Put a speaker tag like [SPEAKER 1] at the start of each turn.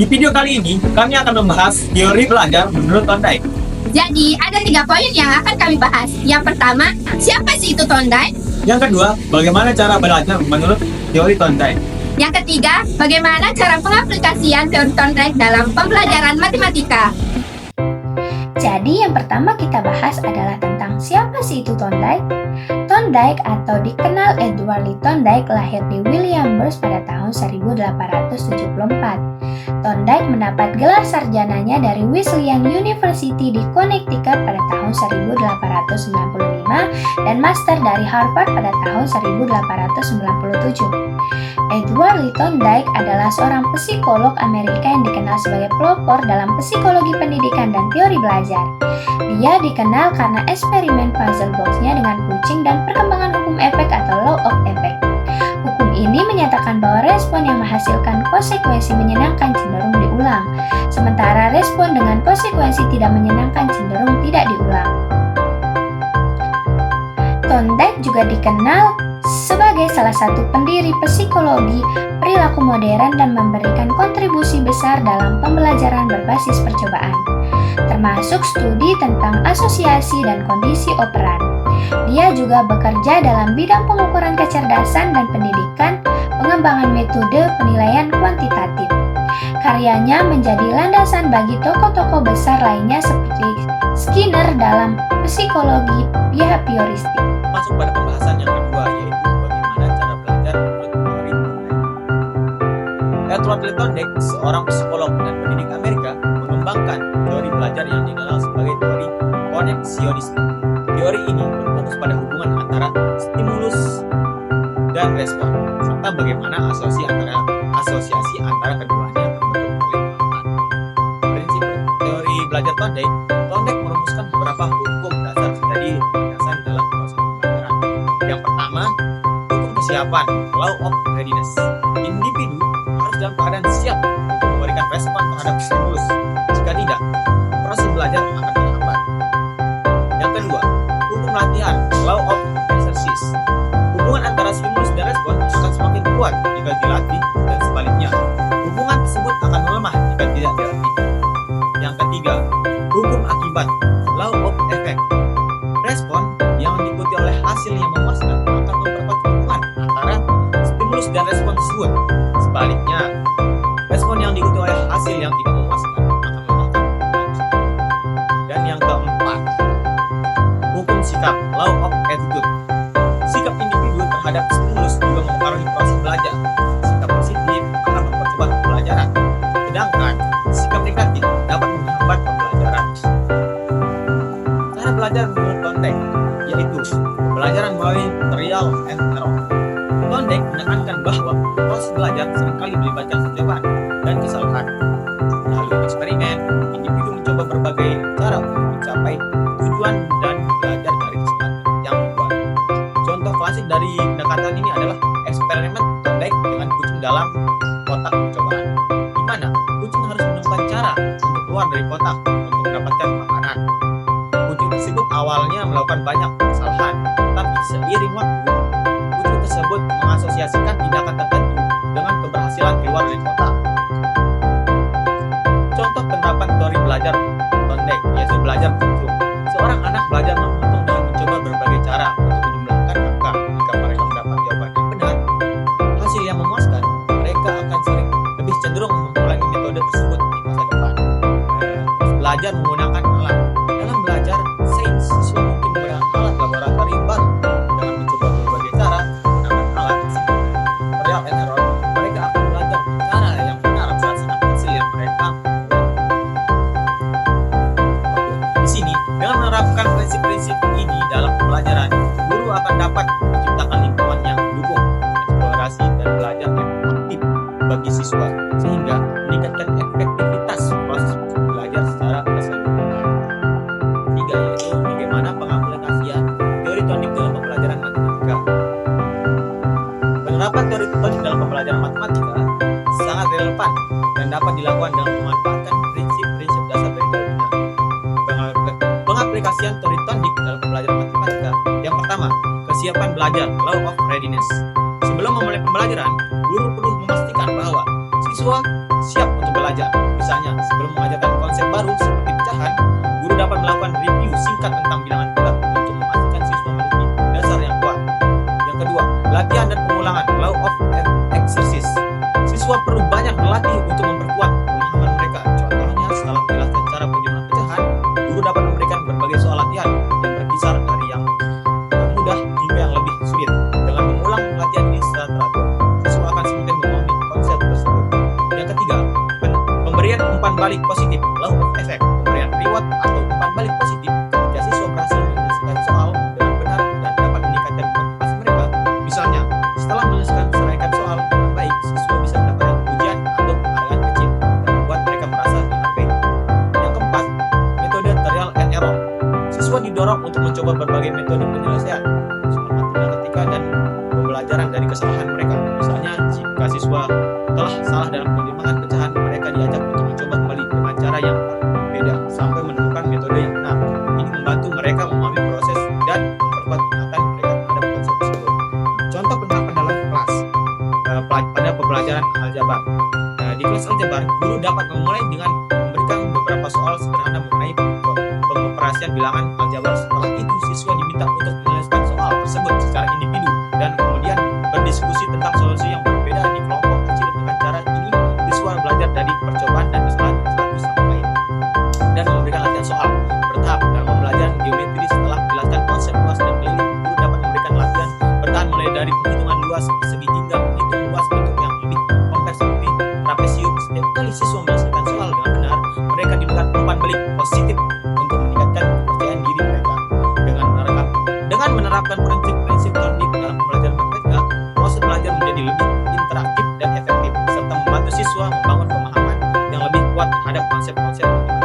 [SPEAKER 1] Di video kali ini, kami akan membahas teori belajar menurut Thorndike.
[SPEAKER 2] Jadi, ada 3 poin yang akan kami bahas. Yang pertama, siapa sih itu Thorndike?
[SPEAKER 1] Yang kedua, bagaimana cara belajar menurut teori Thorndike.
[SPEAKER 2] Yang ketiga, bagaimana cara pengaplikasian teori Thorndike dalam pembelajaran matematika.
[SPEAKER 3] Jadi yang pertama kita bahas adalah tentang siapa sih itu Thorndike. Thorndike atau dikenal Edward Lee Thorndike lahir di Williamsburg pada tahun 1874. Thorndike mendapat gelar sarjananya dari Wesleyan University di Connecticut pada tahun 1895 dan master dari Harvard pada tahun 1897. Edward Lee Thorndike adalah seorang psikolog Amerika yang dikenal sebagai pelopor dalam psikologi pendidikan dan teori belajar. Dia dikenal karena eksperimen puzzle box-nya dengan kucing dan perkembangan hukum efek atau law of effect. Hukum ini menyatakan bahwa respon yang menghasilkan konsekuensi menyenangkan cenderung diulang, sementara respon dengan konsekuensi tidak menyenangkan cenderung tidak diulang. Thorndike juga dikenal sebagai salah satu pendiri psikologi perilaku modern dan memberikan kontribusi besar dalam pembelajaran berbasis percobaan, termasuk studi tentang asosiasi dan kondisi operan. Dia juga bekerja dalam bidang pengukuran kecerdasan dan pendidikan, pengembangan metode penilaian kuantitatif. Karyanya menjadi landasan bagi tokoh-tokoh besar lainnya seperti Skinner dalam psikologi behavioristik.
[SPEAKER 1] Masuk pada pembahasan yang kedua, yaitu bagaimana cara belajar menurut teori Thorndike. Edward Lee Thorndike, seorang psikolog dan pendidik Amerika, mengembangkan teori belajar yang dikenal sebagai teori koneksionisme. Teori ini berfokus pada hubungan antara stimulus dan respon, serta bagaimana asosiasi antara keduanya membentuk pola. Prinsip teori belajar Thorndike merumuskan beberapa hukum dasar menjadi landasan dalam proses pembelajaran. Yang pertama, hukum kesiapan, law of readiness. Individu harus dalam keadaan siap untuk memberikan respon terhadap stimulus. Jika tidak, proses belajar akan terhambat. Yang kedua, hukum latihan, law of exercise. Hubungan antara stimulus dan respon akan semakin kuat jika dilatih dan sebaliknya. Hubungan tersebut akan melemah jika tidak dilatih. Yang ketiga, hukum akibat, law of effect. Respon yang diikuti oleh hasil yang memuaskan akan memperkuat hubungan antara stimulus dan respon tersebut. Sebaliknya, respon yang diikuti oleh hasil yang tidak memuaskan akan melemahkan hubungan tersebut. Dan yang keempat, hukum sikap, law of attitude. Sikap individu terhadap stimulus juga mempengaruhi proses belajar. Sikap positif akan mempercepat pembelajaran, sedangkan sikap negatif dapat menghambat pembelajaran. Cara belajar menurut Thorndike yaitu pembelajaran melalui trial and error. Thorndike menekankan bahwa proses belajar seringkali melibatkan percobaan dan kesalahan. Melalui eksperimen, individu mencoba berbagai cara untuk mencapai tujuan dan belajar dari kesalahan yang dibuat. Contoh klasik dari pendekatan ini adalah eksperimen Thorndike dengan kucing dalam kotak percobaan, di mana kucing harus menemukan cara untuk keluar dari kotak untuk mendapatkan makanan. Kucing tersebut awalnya melakukan banyak kesalahan, tetapi seiring waktu, kucing tersebut mengasosiasikan tindakan tertentu dengan keberhasilan keluar dari kotak. Contoh penerapan teori belajar Thorndike yaitu belajar menghitung. Seorang anak belajar menghitung dengan mencoba berbagai cara untuk menjumlahkan angka. Jika mereka mendapat jawaban yang benar, hasil yang memuaskan, mereka akan sering lebih cenderung mengulangi metode tersebut di masa depan. Belajar menggunakan alat. Dalam belajar sains, siswa mungkin menggunakan alat laboratorium baru. Dengan mencoba berbagai cara menggunakan alat tersebut, trial and error, mereka akan belajar cara yang benar berdasarkan hasil yang mereka. Di sini, dengan menerapkan prinsip-prinsip ini dalam pembelajaran, guru akan dapat menciptakan lingkungan yang mendukung eksplorasi dan belajar yang aktif bagi siswa, sehingga meningkatkan efektivitas proses belajar secara keseluruhan. Ketiga, yaitu bagaimana pengaplikasian teori Thorndike dalam pembelajaran matematika. Penerapan teori Thorndike dalam pembelajaran matematika sangat relevan dan dapat dilakukan dengan memanfaatkan prinsip-prinsip dasar dari teorinya. Pengaplikasian teori Thorndike dalam pembelajaran matematika. Yang pertama, kesiapan belajar, law of readiness. Sebelum memulai pembelajaran, guru perlu memastikan bahwa siswa siap untuk belajar belajar. Misalnya, sebelum mengajarkan konsep baru seperti pecahan, guru dapat melakukan review singkat tentang bilangan bulat untuk memastikan siswa memiliki dasar yang kuat. Yang kedua, latihan dan pengulangan, law of exercise. Siswa perlu banyak berlatih untuk memperkuat pemahaman mereka. Contohnya, setelah menjelaskan cara penjumlahan pecahan, guru dapat memberikan berbagai soal latihan yang berkisar dari yang mudah hingga yang lebih sulit. Dengan mengulang latihan ini secara teratur, siswa akan semakin memahami konsep tersebut. Yang ketiga, pemberian umpan balik positif, law of effect. Pemberian reward atau umpan balik positif ketika siswa berhasil menyelesaikan soal dengan benar dan dapat meningkatkan motivasi mereka. Misalnya, setelah menyelesaikan seraikan soal dengan baik, siswa bisa mendapatkan pujian atau penghargaan kecil dan membuat mereka merasa dihargai. Yang keempat, metode trial and error. Siswa didorong untuk mencoba berbagai metode penyelesaian, matematika dan pembelajaran dari kesalahan mereka. Misalnya, jika siswa telah salah dalam penjumlahan pecahan, mereka diajak untuk mencoba kembali dengan cara yang berbeda sampai menemukan metode yang benar. Ini membantu mereka memahami proses dan memperkuat ingatan mereka terhadap konsep tersebut. Contoh penerapan dalam kelas pada pembelajaran aljabar. Di kelas aljabar, guru dapat memulai dengan memberikan beberapa soal sederhana mengenai pengoperasian bilangan aljabar. Setelah itu, siswa diminta untuk menyelesaikan soal tersebut secara individu dan kemudian berdiskusi tentang solusi yang berbeda di kelompok kecil. Dengan cara ini, siswa belajar dari percobaan dan kesalahan satu sama lain dan memberikan latihan soal bertahap. Dalam pembelajaran geometri, setelah menjelaskan konsep luas dan keliling, guru dapat memberikan latihan bertahan mulai dari penghitungan luas segi hingga menghitung luas bentuk yang lebih kompleks seperti trapesium. Setiap kali siswa menyelesaikan soal dengan benar, mereka diberikan umpan balik positif untuk meningkatkan kepercayaan diri mereka. Dengan menerapkan prinsip-prinsip Thorndike dalam pembelajaran matematika, proses belajar menjadi lebih interaktif dan efektif serta membantu siswa membangun pemahaman yang lebih kuat terhadap konsep-konsep matematika.